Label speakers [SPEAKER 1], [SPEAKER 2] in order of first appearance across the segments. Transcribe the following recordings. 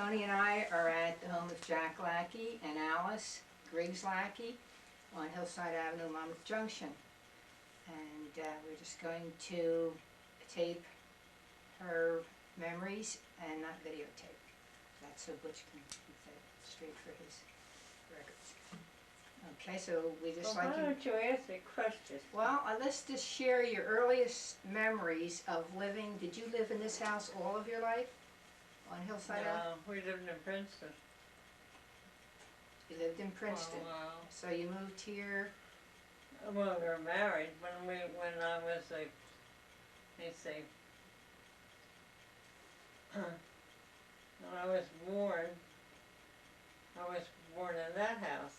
[SPEAKER 1] Tony and I are at the home of Jack Lackey and Alice, Griggs Lackey, on Hillside Avenue, Monmouth Junction. And we're just going to tape her memories and not videotape. That's so Butch can keep that straight for his records. Okay, so we just
[SPEAKER 2] Well,
[SPEAKER 1] like
[SPEAKER 2] why don't you ask me questions?
[SPEAKER 1] Well, let's just share your earliest memories of living. Did you live in this house all of your life? On Hillside Avenue?
[SPEAKER 2] No, we lived in Princeton.
[SPEAKER 1] You lived in Princeton.
[SPEAKER 2] Oh, wow.
[SPEAKER 1] So you moved here.
[SPEAKER 2] Well, we were married when I was like, let me see. When I was born in that house.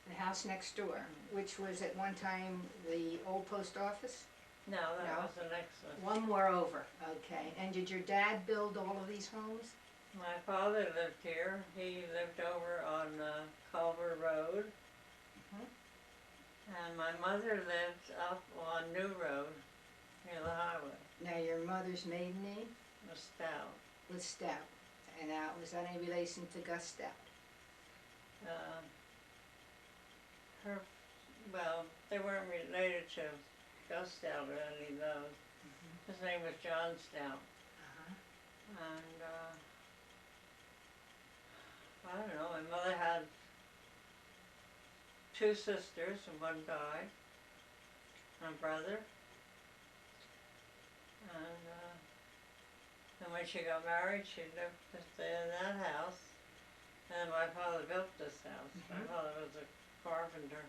[SPEAKER 1] The house next door, which was at one time the old post office?
[SPEAKER 2] No, that
[SPEAKER 1] No.
[SPEAKER 2] was the next one.
[SPEAKER 1] One more over, okay. And did your dad build all of these homes?
[SPEAKER 2] My father lived here. He lived over on Culver Road. And my mother lived up on New Road, near the highway.
[SPEAKER 1] Now your mother's maiden name?
[SPEAKER 2] Was Stout.
[SPEAKER 1] Was Stout. And was that any relation to Gus Stout?
[SPEAKER 2] Well, they weren't related to Gus Stout or any of those. His name was John Stout. And I don't know, my mother had two sisters and one died, and a brother. And when she got married, she lived in that house. And my father built this house. My father was a carpenter.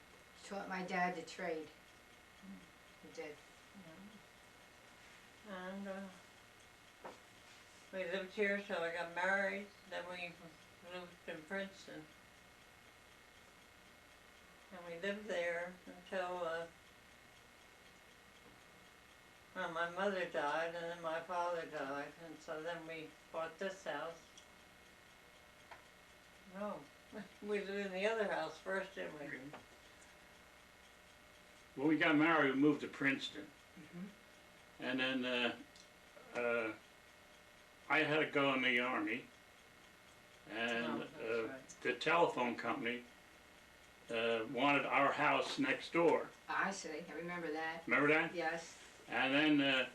[SPEAKER 1] Taught my dad to trade. He did.
[SPEAKER 2] And we lived here till I got married. Then we lived in Princeton. And we lived there until well, my mother died and then my father died. And so then we bought this house. No, we lived in the other house first, didn't we?
[SPEAKER 3] When we got married, we moved to Princeton. And then I had to go in the Army. And the telephone company wanted our house next door.
[SPEAKER 1] I see, I remember that.
[SPEAKER 3] Remember that?
[SPEAKER 1] Yes.
[SPEAKER 3] And then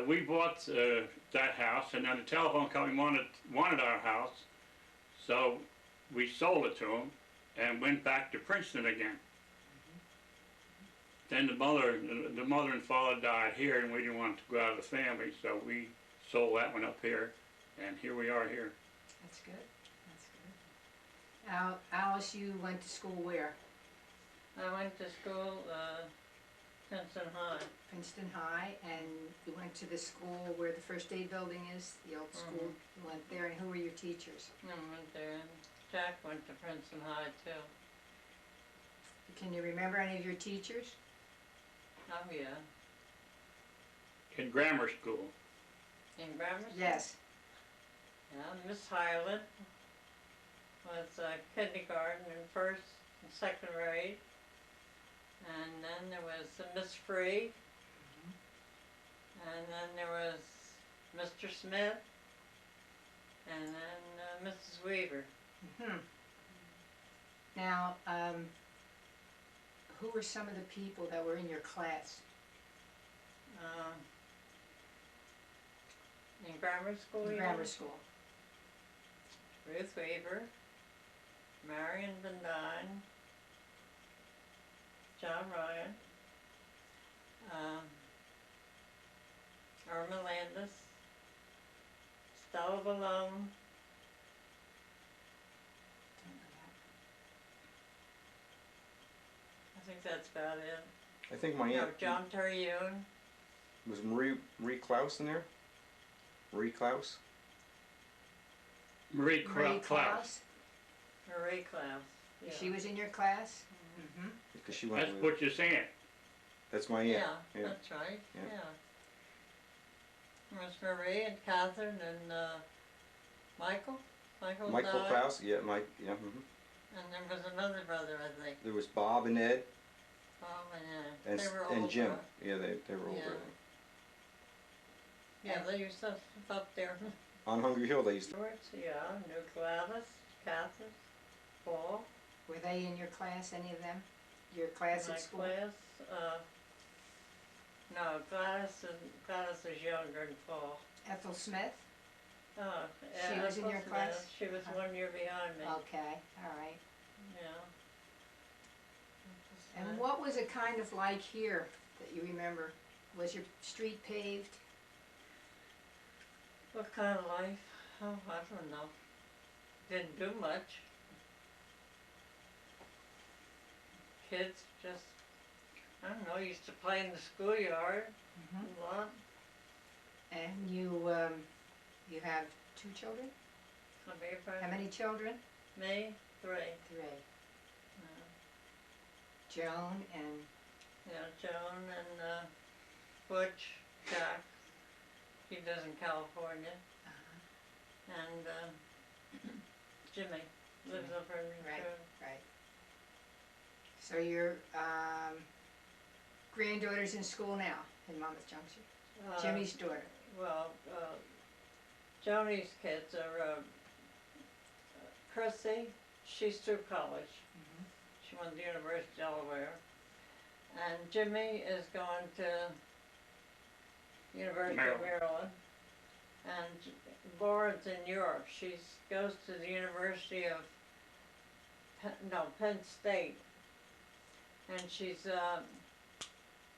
[SPEAKER 3] we bought that house, and then the telephone company wanted our house. So we sold it to them and went back to Princeton again. Then the mother and father died here, and we didn't want to go out of the family, so we sold that one up here, and here we are here.
[SPEAKER 1] That's good. That's good. Alice, you went to school where?
[SPEAKER 2] I went to school, Princeton High.
[SPEAKER 1] Princeton High, and you went to the school where the first aid building is, the old school. You went there, and who were your teachers?
[SPEAKER 2] I went there, and Jack went to Princeton High too.
[SPEAKER 1] Can you remember any of your teachers?
[SPEAKER 2] Oh yeah.
[SPEAKER 3] In grammar school.
[SPEAKER 2] In grammar school?
[SPEAKER 1] Yes.
[SPEAKER 2] Yeah, Miss Highland was kindergarten and first and second grade. And then there was Miss Free. And then there was Mr. Smith. And then Mrs. Weaver.
[SPEAKER 1] Now, who were some of the people that were in your class?
[SPEAKER 2] In grammar school?
[SPEAKER 1] In grammar school.
[SPEAKER 2] Ruth Weaver, Marion Van Dyne, John Ryan, Irma Landis, Stella Malone. I think that's about it.
[SPEAKER 4] I think my aunt
[SPEAKER 2] John Terhune.
[SPEAKER 4] was Marie Klaus in there. Marie Klaus.
[SPEAKER 3] Marie Klaus.
[SPEAKER 2] Marie Klaus. Yeah.
[SPEAKER 1] She was in your class?
[SPEAKER 4] Because she went.
[SPEAKER 3] That's Butch's aunt.
[SPEAKER 4] That's my aunt.
[SPEAKER 2] Yeah, that's right.
[SPEAKER 4] Yeah.
[SPEAKER 2] Yeah. There was Marie and Catherine and Michael. Michael died.
[SPEAKER 4] Klaus. Yeah, Mike. Yeah.
[SPEAKER 2] And there was another brother, I think.
[SPEAKER 4] There was Bob and Ed.
[SPEAKER 2] Bob and Ed.
[SPEAKER 4] And,
[SPEAKER 2] They were
[SPEAKER 4] and Jim.
[SPEAKER 2] older.
[SPEAKER 4] Yeah, they were older.
[SPEAKER 2] Yeah, they used to up there.
[SPEAKER 4] On Hungry Hill, they used to.
[SPEAKER 2] Stewart's, yeah, knew Gladys, Catherine, Paul.
[SPEAKER 1] Were they in your class, any of them? Your class
[SPEAKER 2] My
[SPEAKER 1] at school?
[SPEAKER 2] class, no, Gladys is younger than Paul.
[SPEAKER 1] Ethel Smith?
[SPEAKER 2] Oh,
[SPEAKER 1] She
[SPEAKER 2] yeah,
[SPEAKER 1] was in your
[SPEAKER 2] Ethel
[SPEAKER 1] class?
[SPEAKER 2] Smith, She was
[SPEAKER 1] Uh-huh.
[SPEAKER 2] 1 year behind me,
[SPEAKER 1] Okay, all right.
[SPEAKER 2] yeah.
[SPEAKER 1] And what was it kind of like here that you remember? Was your street paved?
[SPEAKER 2] What kind of life? Oh, I don't know. Didn't do much. Kids just, I don't know, used to play in the schoolyard a lot.
[SPEAKER 1] And you have 2 children? How many children?
[SPEAKER 2] Me, 3.
[SPEAKER 1] 3. Joan and
[SPEAKER 2] Yeah, Joan and Butch, Jack. He lives in California. And Jimmy lives up in
[SPEAKER 1] Right.
[SPEAKER 2] Minnesota.
[SPEAKER 1] right. So your granddaughter's in school now in Monmouth Junction. Jimmy's daughter.
[SPEAKER 2] Well, Joni's kids are Chrissy. She's through college. She went to the University of Delaware. And Jimmy is going to University of Maryland. And Lauren's in Europe. She goes to the University of Penn State. And she's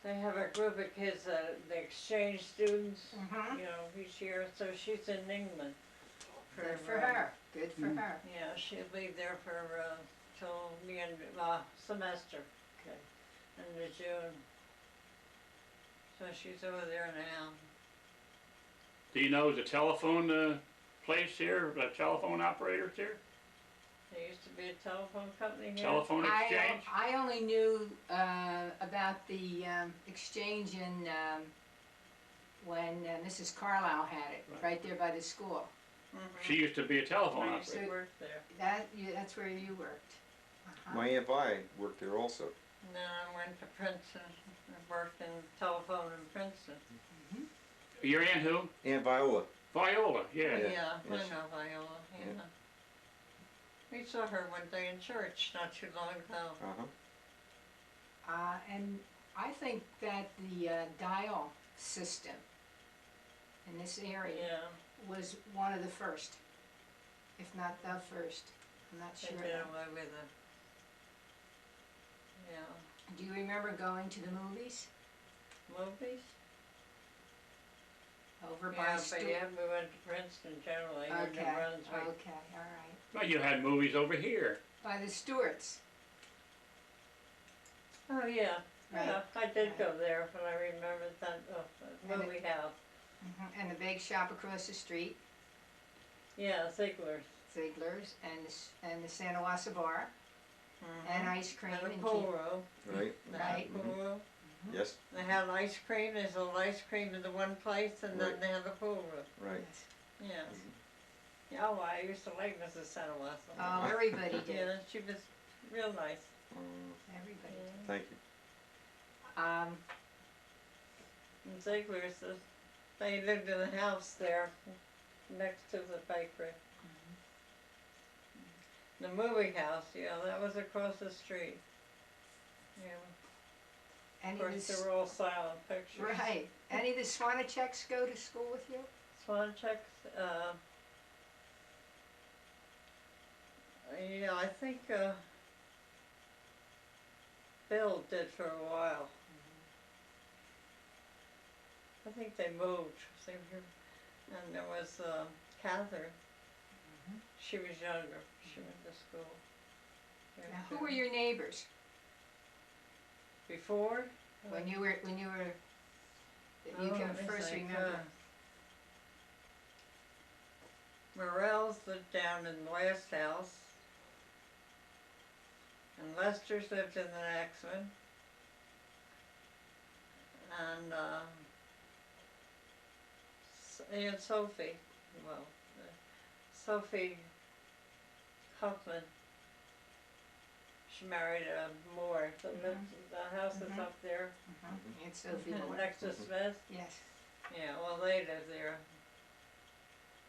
[SPEAKER 2] they have a group of kids that the exchange students, you know, each year. So she's in England.
[SPEAKER 1] Good for her. Good for her.
[SPEAKER 2] Yeah, she'll be there for till the end of semester.
[SPEAKER 1] Good.
[SPEAKER 2] End of June. So she's over there now.
[SPEAKER 3] Do you know the telephone place here, the telephone operators here?
[SPEAKER 2] There used to be a telephone company here.
[SPEAKER 3] Telephone exchange?
[SPEAKER 1] I only knew about the exchange in when Mrs. Carlisle had it, right there by the school.
[SPEAKER 3] She used to be a telephone
[SPEAKER 2] I used
[SPEAKER 3] operator.
[SPEAKER 2] to work there.
[SPEAKER 1] That's where you worked.
[SPEAKER 4] My Aunt Vi worked there also.
[SPEAKER 2] And then I went to Princeton and worked in telephone in Princeton.
[SPEAKER 3] Your aunt who?
[SPEAKER 4] Aunt Viola.
[SPEAKER 3] Viola, yeah.
[SPEAKER 2] Yeah,
[SPEAKER 4] Yes.
[SPEAKER 2] I know Viola, yeah. We saw her one day in church not too long ago.
[SPEAKER 1] And I think that the dial system in this area
[SPEAKER 2] Yeah,
[SPEAKER 1] was one of the first, if not the first. I'm not
[SPEAKER 2] they
[SPEAKER 1] sure.
[SPEAKER 2] did away with it. Yeah.
[SPEAKER 1] Do you remember going to the movies
[SPEAKER 2] Movies?
[SPEAKER 1] over by
[SPEAKER 2] Yeah, but
[SPEAKER 1] Stewart?
[SPEAKER 2] yeah, we went to Princeton generally, or New
[SPEAKER 1] Okay,
[SPEAKER 2] Brunswick.
[SPEAKER 1] okay, all right.
[SPEAKER 3] Well, you had movies over here.
[SPEAKER 1] By the Stewarts.
[SPEAKER 2] Oh, yeah,
[SPEAKER 1] Right.
[SPEAKER 2] yeah, I did
[SPEAKER 1] Right.
[SPEAKER 2] go there, but I remember that
[SPEAKER 1] And
[SPEAKER 2] movie house.
[SPEAKER 1] And the bake shop across the street,
[SPEAKER 2] Yeah, Ziegler's.
[SPEAKER 1] Ziegler's, and the Santa Wassa Bar, and ice cream.
[SPEAKER 2] And a
[SPEAKER 1] and
[SPEAKER 2] pool
[SPEAKER 1] tea.
[SPEAKER 2] room.
[SPEAKER 4] Right?
[SPEAKER 2] They had a
[SPEAKER 1] Right.
[SPEAKER 2] pool room.
[SPEAKER 4] Yes.
[SPEAKER 2] They had ice cream, there's a little ice cream in the one place, and then
[SPEAKER 4] Right.
[SPEAKER 2] they had the pool room.
[SPEAKER 4] Right.
[SPEAKER 1] Yes.
[SPEAKER 2] Yes. Yeah, oh, I used to like Mrs. Santa Wassa.
[SPEAKER 1] Oh, everybody did.
[SPEAKER 2] Yeah, she was real nice.
[SPEAKER 1] Everybody
[SPEAKER 2] Yeah.
[SPEAKER 1] did.
[SPEAKER 4] Thank you.
[SPEAKER 2] And Ziegler's, they lived in a house there next to the bakery. The movie house, yeah, that was across the street. Yeah,
[SPEAKER 1] Any
[SPEAKER 2] of
[SPEAKER 1] of
[SPEAKER 2] course,
[SPEAKER 1] the,
[SPEAKER 2] they were all silent pictures.
[SPEAKER 1] right. Any of the Swanacheks go to school with you?
[SPEAKER 2] Swancheks, yeah, I think, Bill did for a while. I think they moved, and there was, Catherine. She was younger, she went to school.
[SPEAKER 1] Now, who were your neighbors
[SPEAKER 2] Before?
[SPEAKER 1] when you were, that you
[SPEAKER 2] Oh,
[SPEAKER 1] can
[SPEAKER 2] let me
[SPEAKER 1] first
[SPEAKER 2] think,
[SPEAKER 1] remember?
[SPEAKER 2] Morel's lived down in the last house. And Lester's lived in the next one. And, Aunt Sophie, well, Sophie Huffman. She married Moore, the house that's up there,
[SPEAKER 1] Aunt Sophie Moore.
[SPEAKER 2] next to Smith.
[SPEAKER 1] Yes.
[SPEAKER 2] Yeah, well, they live there.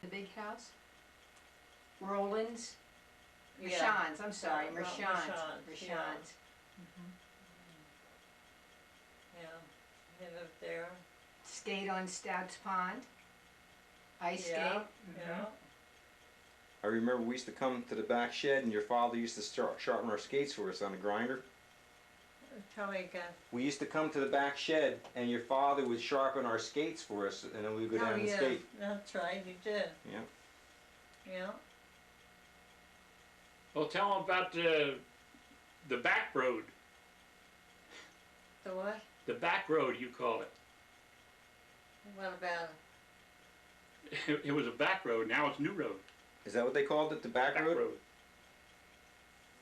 [SPEAKER 1] The big house? Roland's?
[SPEAKER 2] Yeah.
[SPEAKER 1] Mershon's, I'm sorry,
[SPEAKER 2] No,
[SPEAKER 1] Mershon's.
[SPEAKER 2] Mershon's, yeah.
[SPEAKER 1] Mershon's.
[SPEAKER 2] Yeah, he lived there.
[SPEAKER 1] Skate on Stout's Pond. Ice skate.
[SPEAKER 2] Yeah,
[SPEAKER 1] Mhm.
[SPEAKER 2] yeah.
[SPEAKER 4] I remember we used to come to the back shed and your father used to sharpen our skates for us on a grinder.
[SPEAKER 2] Tell me again.
[SPEAKER 4] We used to come to the back shed and your father would sharpen our skates for us and then we would go down and skate.
[SPEAKER 2] That's right, you did.
[SPEAKER 4] Yeah.
[SPEAKER 2] Yeah.
[SPEAKER 3] Well, tell them about the back road.
[SPEAKER 2] The what?
[SPEAKER 3] The back road, you call it.
[SPEAKER 2] What about
[SPEAKER 3] It was a back road, now it's new road.
[SPEAKER 4] Is that what they called it, the back road?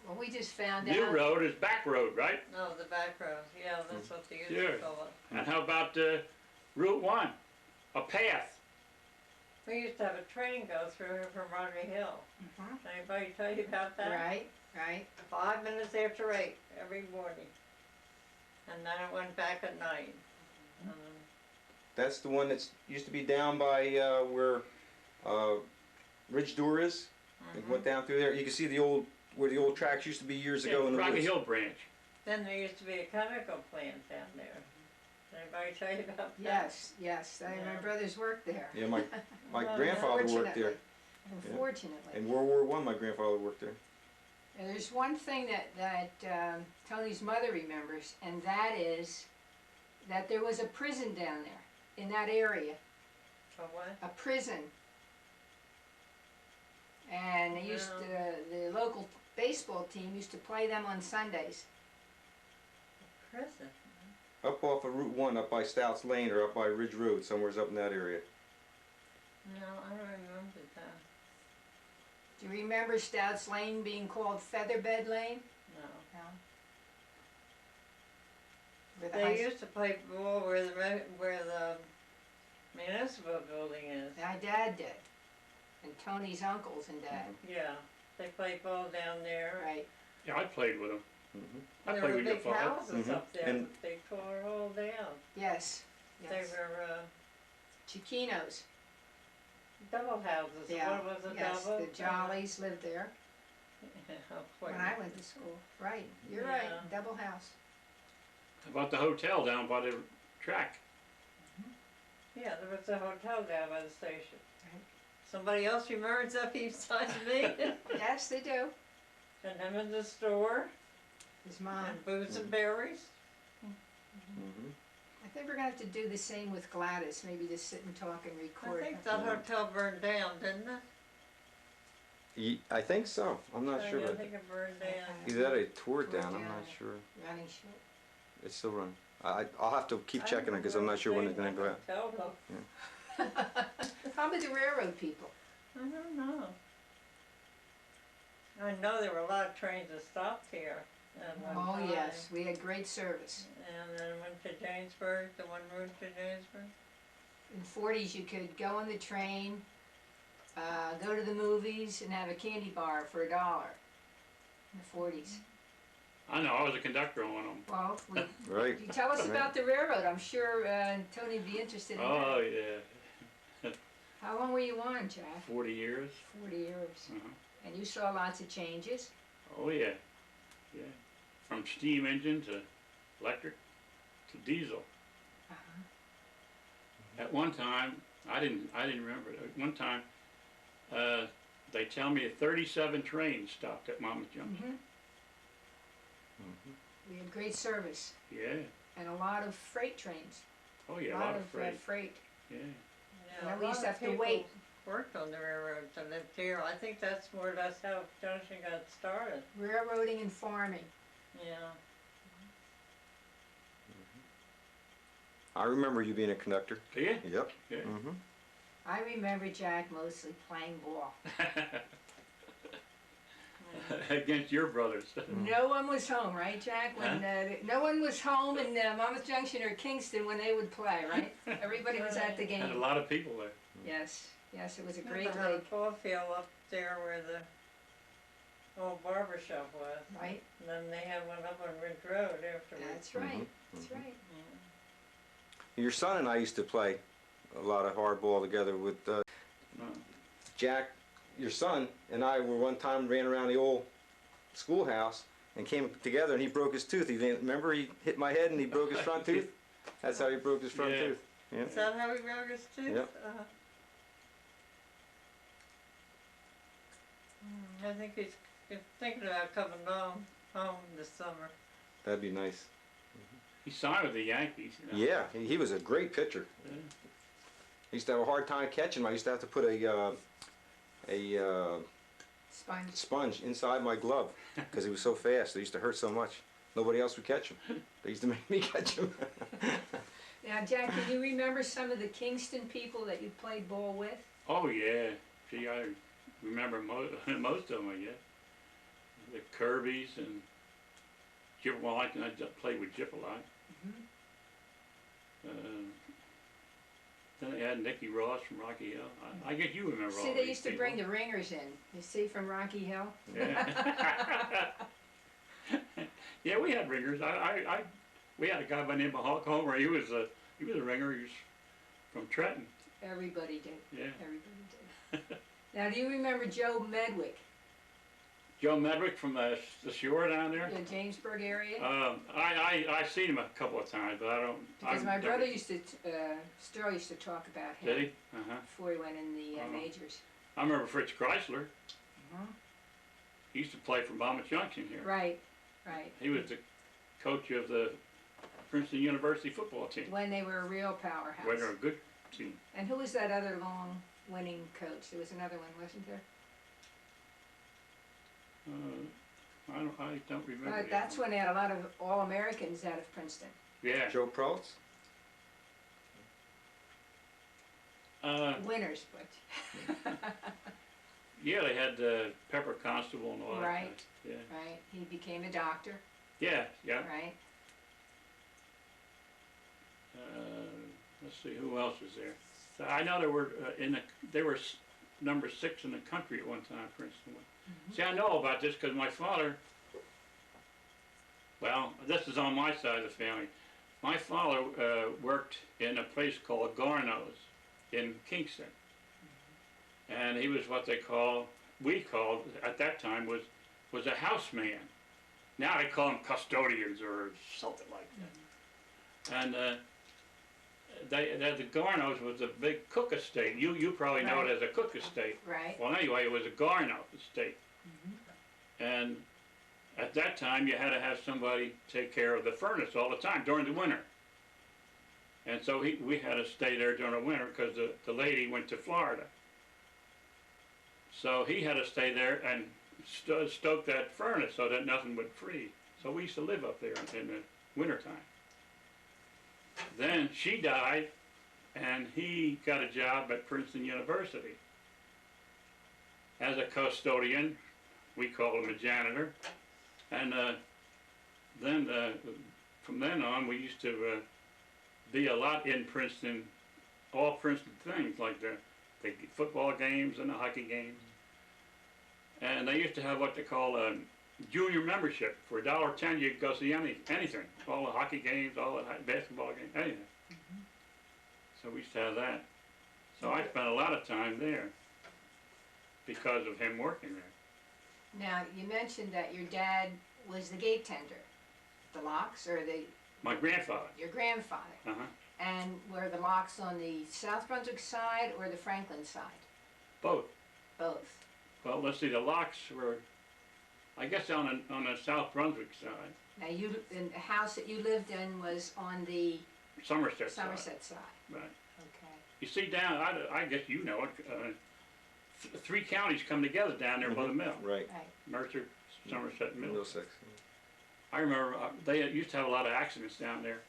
[SPEAKER 1] Well, we just found
[SPEAKER 3] New
[SPEAKER 1] out.
[SPEAKER 3] road is back road, right?
[SPEAKER 2] No, the back road. Yeah, that's what they used
[SPEAKER 3] Yeah.
[SPEAKER 2] to call it.
[SPEAKER 3] And how about Route 1? A path.
[SPEAKER 2] We used to have a train go through from Rodney Hill.
[SPEAKER 1] Mhm.
[SPEAKER 2] Did anybody tell you about that?
[SPEAKER 1] Right, right.
[SPEAKER 2] 5 minutes after 8 every morning. And then it went back at night.
[SPEAKER 4] That's the one that used to be down by where Ridge Door is. It went down through there. You can see the old, where the old tracks used to be years ago in the
[SPEAKER 3] Rocky
[SPEAKER 4] woods.
[SPEAKER 3] Hill branch.
[SPEAKER 2] Then there used to be a chemical plant down there. Did anybody tell you about that?
[SPEAKER 1] Yes, yes. My
[SPEAKER 2] Yeah.
[SPEAKER 1] brothers worked there.
[SPEAKER 4] Yeah, my
[SPEAKER 2] Well,
[SPEAKER 4] grandfather worked there.
[SPEAKER 1] Unfortunately.
[SPEAKER 4] In World War I, my grandfather worked there.
[SPEAKER 1] And there's one thing that Tony's mother remembers, and that is that there was a prison down there in that area.
[SPEAKER 2] For what?
[SPEAKER 1] A prison. And they used to, the local baseball team used to play them on Sundays.
[SPEAKER 2] Prison.
[SPEAKER 4] Up off of Route 1, up by Stouts Lane or up by Ridge Road, somewhere's up in that area.
[SPEAKER 2] No, I don't remember that.
[SPEAKER 1] Do you remember Stouts Lane being called Featherbed Lane?
[SPEAKER 2] No.
[SPEAKER 1] No. Where the high
[SPEAKER 2] They used to play ball where the municipal building is.
[SPEAKER 1] My dad did. And Tony's uncles and dad.
[SPEAKER 2] Yeah, they played ball down there.
[SPEAKER 1] Right.
[SPEAKER 3] Yeah, I played with them. I
[SPEAKER 2] There
[SPEAKER 3] played
[SPEAKER 2] were
[SPEAKER 3] with your
[SPEAKER 2] big
[SPEAKER 3] father.
[SPEAKER 2] houses up there,
[SPEAKER 4] And-
[SPEAKER 2] but they tore all down.
[SPEAKER 1] Yes.
[SPEAKER 2] They
[SPEAKER 1] Yes.
[SPEAKER 2] were
[SPEAKER 1] Chiquinos.
[SPEAKER 2] double houses.
[SPEAKER 1] Yeah.
[SPEAKER 2] What was a
[SPEAKER 1] Yes,
[SPEAKER 2] double?
[SPEAKER 1] the Jollies lived there
[SPEAKER 2] When
[SPEAKER 1] when I went to school. Right. You're right.
[SPEAKER 2] Yeah.
[SPEAKER 1] Double house.
[SPEAKER 3] How about the hotel down by the track?
[SPEAKER 2] Yeah, there was a hotel down by the station.
[SPEAKER 1] Right.
[SPEAKER 2] Somebody else remembers that besides me?
[SPEAKER 1] Yes, they do.
[SPEAKER 2] And them in the store,
[SPEAKER 1] His mom.
[SPEAKER 2] and boots and berries.
[SPEAKER 1] I think we're gonna have to do the same with Gladys. Maybe just sit and talk and
[SPEAKER 2] I
[SPEAKER 1] record.
[SPEAKER 2] think that hotel burned down, didn't it?
[SPEAKER 4] I think so. I'm not sure.
[SPEAKER 2] I
[SPEAKER 4] But
[SPEAKER 2] think it burned down.
[SPEAKER 4] either that or it tore it
[SPEAKER 1] Tore
[SPEAKER 4] down. I'm
[SPEAKER 1] down.
[SPEAKER 4] not sure.
[SPEAKER 1] Running short.
[SPEAKER 4] It's still running. I'll have to keep checking it because I'm not sure when it's going to go out.
[SPEAKER 2] Tell them.
[SPEAKER 1] How about the railroad people?
[SPEAKER 2] I don't know. I know there were a lot of trains that stopped here at one
[SPEAKER 1] Oh,
[SPEAKER 2] time.
[SPEAKER 1] yes. We had great service.
[SPEAKER 2] And then went to Jamesburg, the one route to Jamesburg.
[SPEAKER 1] In the 40s, you could go on the train, go to the movies, and have a candy bar for $1. In the 40s.
[SPEAKER 3] I know, I was a conductor on them.
[SPEAKER 1] Well,
[SPEAKER 4] Right.
[SPEAKER 1] you tell us
[SPEAKER 4] Right.
[SPEAKER 1] about the railroad. I'm sure Tony'd be interested in
[SPEAKER 3] Oh,
[SPEAKER 1] that.
[SPEAKER 3] yeah.
[SPEAKER 1] How long were you on, Jack?
[SPEAKER 3] 40 years.
[SPEAKER 1] 40 years.
[SPEAKER 3] Uh-huh.
[SPEAKER 1] And you saw lots of changes.
[SPEAKER 3] Oh, yeah. Yeah. From steam engine to electric to diesel. At one time, I didn't remember it. At one time, they tell me 37 trains stopped at Monmouth Junction.
[SPEAKER 1] We had great service
[SPEAKER 3] Yeah.
[SPEAKER 1] and a lot of freight trains.
[SPEAKER 3] Oh, yeah,
[SPEAKER 1] a lot of
[SPEAKER 3] freight.
[SPEAKER 1] freight.
[SPEAKER 3] Yeah.
[SPEAKER 2] Yeah,
[SPEAKER 1] we
[SPEAKER 2] a
[SPEAKER 1] used
[SPEAKER 2] lot
[SPEAKER 1] to
[SPEAKER 2] of
[SPEAKER 1] have to
[SPEAKER 2] people
[SPEAKER 1] wait.
[SPEAKER 2] worked on the railroads and lived here. I think that's more or less how Junction got started.
[SPEAKER 1] Railroading and farming.
[SPEAKER 2] Yeah.
[SPEAKER 4] I remember you being a conductor.
[SPEAKER 3] Do you?
[SPEAKER 4] Yep.
[SPEAKER 3] Yeah.
[SPEAKER 1] I remember Jack mostly playing ball.
[SPEAKER 3] Against your brothers.
[SPEAKER 1] No one was home, right, Jack? When no one was home in Monmouth Junction or Kingston when they would play, right? Everybody was at the
[SPEAKER 3] And a
[SPEAKER 1] game.
[SPEAKER 3] lot of people there.
[SPEAKER 1] Yes, yes, it was a
[SPEAKER 2] We
[SPEAKER 1] great
[SPEAKER 2] had a
[SPEAKER 1] league,
[SPEAKER 2] ball field up there where the old barber shop was.
[SPEAKER 1] right?
[SPEAKER 2] And then they had one up on Ridge Road afterwards.
[SPEAKER 1] That's right. That's right.
[SPEAKER 4] Your son and I used to play a lot of hardball together with Jack, your son, and I were one time ran around the old schoolhouse and came together, and he broke his tooth. Remember he hit my head and he broke his front tooth? That's how he broke his front
[SPEAKER 3] Yeah.
[SPEAKER 4] tooth. Yeah.
[SPEAKER 2] Is that how he broke his tooth?
[SPEAKER 4] Yep.
[SPEAKER 2] I think he's thinking about coming home this summer.
[SPEAKER 4] That'd be nice.
[SPEAKER 3] He signed with the Yankees. You know?
[SPEAKER 4] Yeah, he was a great pitcher.
[SPEAKER 3] Yeah.
[SPEAKER 4] I used to have a hard time catching him. I used to have to put a
[SPEAKER 1] Sponge.
[SPEAKER 4] sponge inside my glove because he was so fast. It used to hurt so much. Nobody else would catch him. They used to make me catch him.
[SPEAKER 1] Now, Jack, can you remember some of the Kingston people that you played ball with?
[SPEAKER 3] Oh yeah. Gee, I remember most of them. I guess the Kirbys and Jip. Well, I played with Jip a lot. Then they had Nicky Ross from Rocky Hill. I guess you remember all
[SPEAKER 1] See, they
[SPEAKER 3] these
[SPEAKER 1] used to
[SPEAKER 3] people.
[SPEAKER 1] bring the ringers in. You see, from Rocky Hill.
[SPEAKER 3] Yeah. Yeah, we had ringers. We had a guy by the name of Hulk Homer. He was a ringer. He was from Trenton.
[SPEAKER 1] Everybody did.
[SPEAKER 3] Yeah.
[SPEAKER 1] Everybody did. Now, do you remember Joe Medwick,
[SPEAKER 3] Joe Medwick from the shore down there.
[SPEAKER 1] the Jamesburg area?
[SPEAKER 3] I seen him a couple of times, but I don't.
[SPEAKER 1] Because my brother used to, Sterl used to talk about him
[SPEAKER 3] Did he? Uh-huh.
[SPEAKER 1] before he went in the
[SPEAKER 3] Oh.
[SPEAKER 1] majors.
[SPEAKER 3] I remember Fritz Chrysler.
[SPEAKER 1] Mhm.
[SPEAKER 3] He used to play for Monmouth Junction here.
[SPEAKER 1] Right, right.
[SPEAKER 3] He was the coach of the Princeton University football team.
[SPEAKER 1] When they were a real powerhouse.
[SPEAKER 3] When they're a good team.
[SPEAKER 1] And who was that other long winning coach? There was another one, wasn't there?
[SPEAKER 3] I don't remember. the
[SPEAKER 1] That's
[SPEAKER 3] other
[SPEAKER 1] when they had a lot of All-Americans out of Princeton.
[SPEAKER 3] one. Yeah.
[SPEAKER 4] Joe Prowse?
[SPEAKER 1] Winners, but,
[SPEAKER 3] Yeah, they had Pepper Constable and all that.
[SPEAKER 1] Right.
[SPEAKER 3] Yeah.
[SPEAKER 1] right? He became a doctor,
[SPEAKER 3] Yeah, yeah.
[SPEAKER 1] right?
[SPEAKER 3] Let's see, who else was there? So I know there were they were number 6 in the country at one time, Princeton. See, I know about this because my father. Well, this is on my side of the family. My father worked in a place called Garno's in Kingston, and he was what we called at that time was a houseman. Now they call them custodians or something like that. And the Garno's was a big cook estate. You probably know it as a cook estate.
[SPEAKER 1] Right.
[SPEAKER 3] Well, anyway, it was a Garno estate. And at that time, you had to have somebody take care of the furnace all the time during the winter. And so we had to stay there during the winter because the lady went to Florida. So he had to stay there and stoke that furnace so that nothing would freeze. So we used to live up there in the wintertime. Then she died, and he got a job at Princeton University as a custodian. We called him a janitor. And then from then on, we used to be a lot in Princeton, all Princeton things like the football games and the hockey games. And they used to have what they call a junior membership. For $1.10, you could go see anything, all the hockey games, all the basketball games, anything. So we used to have that. So I spent a lot of time there because of him working there.
[SPEAKER 1] Now, you mentioned that your dad was the gate tender, the locks, or
[SPEAKER 3] My grandfather.
[SPEAKER 1] your grandfather.
[SPEAKER 3] Uh-huh.
[SPEAKER 1] And were the locks on the South Brunswick side or the Franklin side?
[SPEAKER 3] Both.
[SPEAKER 1] Both.
[SPEAKER 3] Well, let's see, the locks were, I guess, on the South Brunswick side,
[SPEAKER 1] Now, the house that you lived in was on the
[SPEAKER 3] Somerset side.
[SPEAKER 1] Somerset side.
[SPEAKER 3] Right.
[SPEAKER 1] Okay.
[SPEAKER 3] You see down, I guess you know it, 3 counties come together down there by the mill.
[SPEAKER 4] Right.
[SPEAKER 1] Right.
[SPEAKER 3] Mercer, Somerset, and Middlesex.
[SPEAKER 4] Middlesex.
[SPEAKER 3] I remember they used to have a lot of accidents down there.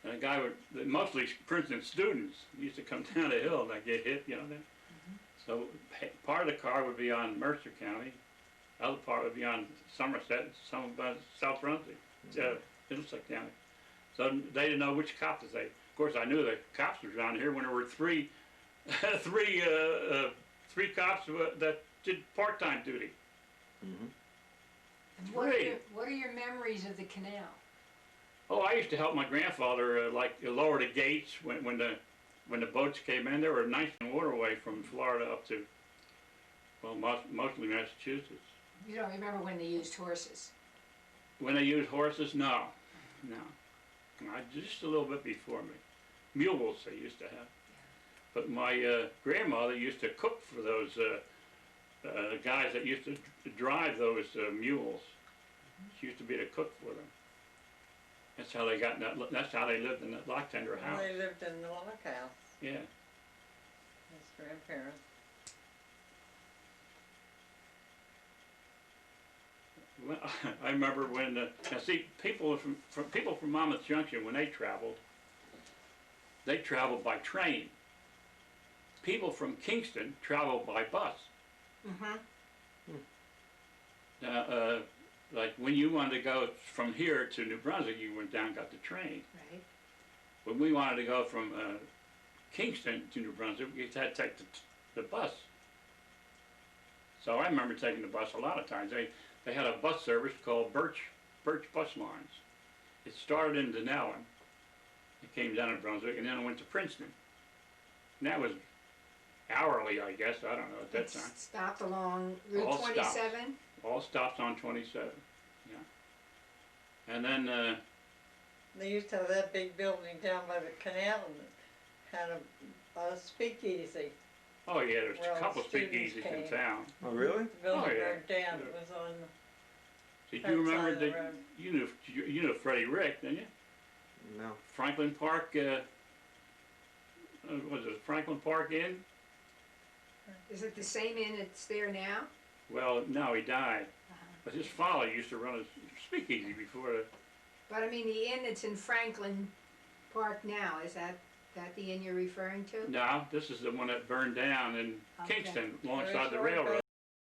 [SPEAKER 3] And a guy mostly Princeton students, used to come down the hill and they'd get hit, you know. So part of the car would be on Mercer County, the other part would be on Somerset, some about South Brunswick, Middlesex County. So they didn't know which cop to say. Of course, I knew the cops were down here when there were three cops that did part-time duty.
[SPEAKER 1] And
[SPEAKER 3] Three.
[SPEAKER 1] what are your memories of the canal?
[SPEAKER 3] Oh, I used to help my grandfather lower the gates when the boats came in. There were a nice waterway from Florida up to Well, mostly Massachusetts.
[SPEAKER 1] You don't remember when they used horses?
[SPEAKER 3] When they used horses, no. Just a little bit before me. Mules they used to have. But my grandmother used to cook for those guys that used to drive those mules. She used to be the cook for them. That's how they got in that. That's how they lived in that lock tender
[SPEAKER 2] Well,
[SPEAKER 3] house.
[SPEAKER 2] they lived in the log house,
[SPEAKER 3] Yeah.
[SPEAKER 2] his grandparents.
[SPEAKER 3] Well, I remember when now see people from Monmouth Junction when they traveled by train. People from Kingston traveled by bus.
[SPEAKER 1] Mm-hmm.
[SPEAKER 3] Now, like when you wanted to go from here to New Brunswick, you went down and got the train.
[SPEAKER 1] Right.
[SPEAKER 3] When we wanted to go from Kingston to New Brunswick, you had to take the bus. So I remember taking the bus a lot of times. They had a bus service called Birch Bus Lines. It started in Denellen. It came down to Brunswick, and then it went to Princeton. And that was hourly, I guess. I don't know at that
[SPEAKER 1] It's
[SPEAKER 3] time.
[SPEAKER 1] stopped along Route
[SPEAKER 3] All stops.
[SPEAKER 1] 27.
[SPEAKER 3] All stops on 27. Yeah. And then
[SPEAKER 2] They used to have that big building down by the canal and had a speakeasy.
[SPEAKER 3] oh yeah, there's
[SPEAKER 2] Where all
[SPEAKER 3] a couple
[SPEAKER 2] the students
[SPEAKER 3] speakeasies in
[SPEAKER 2] came.
[SPEAKER 3] town.
[SPEAKER 4] Oh, really?
[SPEAKER 2] The building
[SPEAKER 3] Oh, yeah.
[SPEAKER 2] burned down, it was on
[SPEAKER 3] Did
[SPEAKER 2] that
[SPEAKER 3] you remember
[SPEAKER 2] side of the
[SPEAKER 3] that?
[SPEAKER 2] road.
[SPEAKER 3] You knew Freddie Rick, didn't you?
[SPEAKER 4] No.
[SPEAKER 3] Franklin Park. Was it Franklin Park Inn?
[SPEAKER 1] Is it the same inn that's there now?
[SPEAKER 3] Well, no, he died.
[SPEAKER 1] Uh-huh.
[SPEAKER 3] But his father used to run a speakeasy before the.
[SPEAKER 1] But I mean, the inn that's in Franklin Park now, is that the inn you're referring to?
[SPEAKER 3] No, this is the one that burned down in
[SPEAKER 1] Okay.
[SPEAKER 3] Kingston,
[SPEAKER 2] Very
[SPEAKER 3] alongside the
[SPEAKER 2] short,
[SPEAKER 3] railroad.